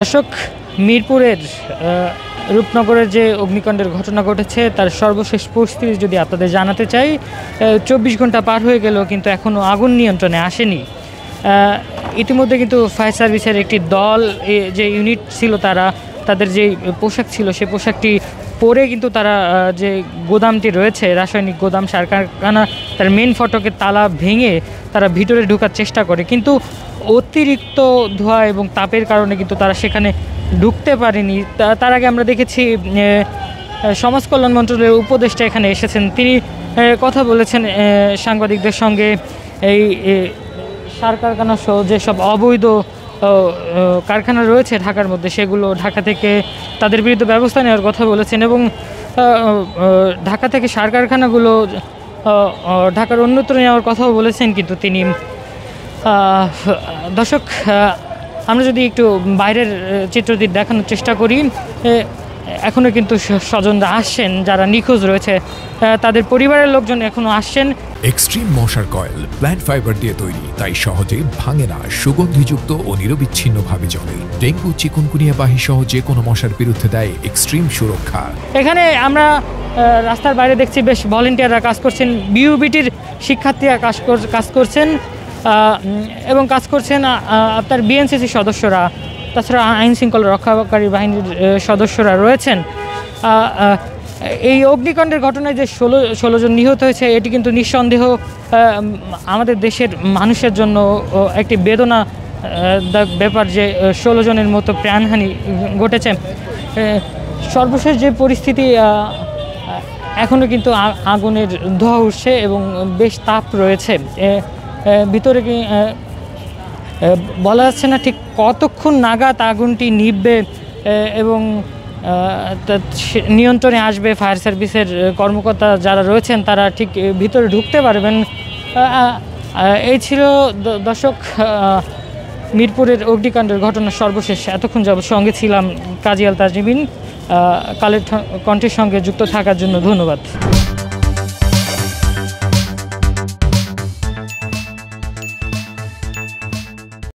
দর্শক, মিরপুরের রূপনগরের যে অগ্নিকাণ্ডের ঘটনা ঘটেছে তার সর্বশেষ পরিস্থিতি যদি আপনাদের জানাতে চাই, ২৪ ঘন্টা পার হয়ে গেল কিন্তু এখনও আগুন নিয়ন্ত্রণে আসেনি। ইতিমধ্যে কিন্তু ফায়ার সার্ভিসের একটি দল, যে ইউনিট ছিল তাদের যে পোশাক ছিল সে পোশাকটি পরে কিন্তু তারা যে গোদামটি রয়েছে, রাসায়নিক গোদাম সার কারখানা, তার মেন ফটকের তালা ভেঙে তারা ভিতরে ঢোকার চেষ্টা করে, কিন্তু অতিরিক্ত ধোঁয়া এবং তাপের কারণে কিন্তু তারা সেখানে ঢুকতে পারেনি। তার আগে আমরা দেখেছি সমাজ কল্যাণ মন্ত্রণালয়ের উপদেষ্টা এখানে এসেছেন, তিনি কথা বলেছেন সাংবাদিকদের সঙ্গে। এই সার কারখানা সহ যেসব অবৈধ কারখানা রয়েছে ঢাকার মধ্যে, সেগুলো ঢাকা থেকে তাদের বিরুদ্ধে ব্যবস্থা নেওয়ার কথা বলেছেন এবং ঢাকা থেকে সার কারখানাগুলো ঢাকার অন্যত্র নেওয়ার কথাও বলেছেন। কিন্তু তিনি দর্শক, আমরা যদি একটু বাইরের চিত্রটি দেখানোর চেষ্টা করি, এখনও কিন্তু স্বজনরা আসছেন, যারা নিখোঁজ রয়েছে তাদের পরিবারের লোকজন এখনও আসছেন। এক্সট্রিম মশার কয়েল প্ল্যান্ট ফাইবার দিয়ে তৈরি, তাই সহজে ভাঙে না, সুগন্ধিযুক্ত ও নিরবিচ্ছিন্নভাবে জ্বলে। ডেঙ্গু, চিকুনগুনিয়া বাহি সহ যে কোনো মশার বিরুদ্ধে দেয় এক্সট্রিম সুরক্ষা। এখানে আমরা রাস্তার বাইরে দেখছি বেশ ভলেন্টিয়াররা কাজ করছেন, বিউবিটির শিক্ষার্থীরা কাজ করছেন এবং কাজ করছেন আপনার বিএনসিসি সদস্যরা, তাছাড়া আইন শৃঙ্খলা রক্ষাকারী বাহিনীর সদস্যরা রয়েছেন। এই অগ্নিকাণ্ডের ঘটনায় যে ১৬ জন নিহত হয়েছে, এটি কিন্তু নিঃসন্দেহ আমাদের দেশের মানুষের জন্য একটি বেদনা ব্যাপার যে ১৬ জনের মতো প্রাণহানি ঘটেছে। সর্বশেষ যে পরিস্থিতি, এখনও কিন্তু আগুনের ধোঁয়া উঠছে এবং বেশ তাপ রয়েছে ভিতরে। বলা যাচ্ছে না ঠিক কতক্ষণ নাগাদ আগুনটি নিভবে এবং নিয়ন্ত্রণে আসবে। ফায়ার সার্ভিসের কর্মকর্তা যারা রয়েছেন তারা ঠিক ভিতরে ঢুকতে পারবেন। এই ছিল দর্শক মিরপুরের অগ্নিকাণ্ডের ঘটনার সর্বশেষ। এতক্ষণ যাবত সঙ্গে ছিলাম কাজী আল তাজরিবিন। কালের কণ্ঠের সঙ্গে যুক্ত থাকার জন্য ধন্যবাদ।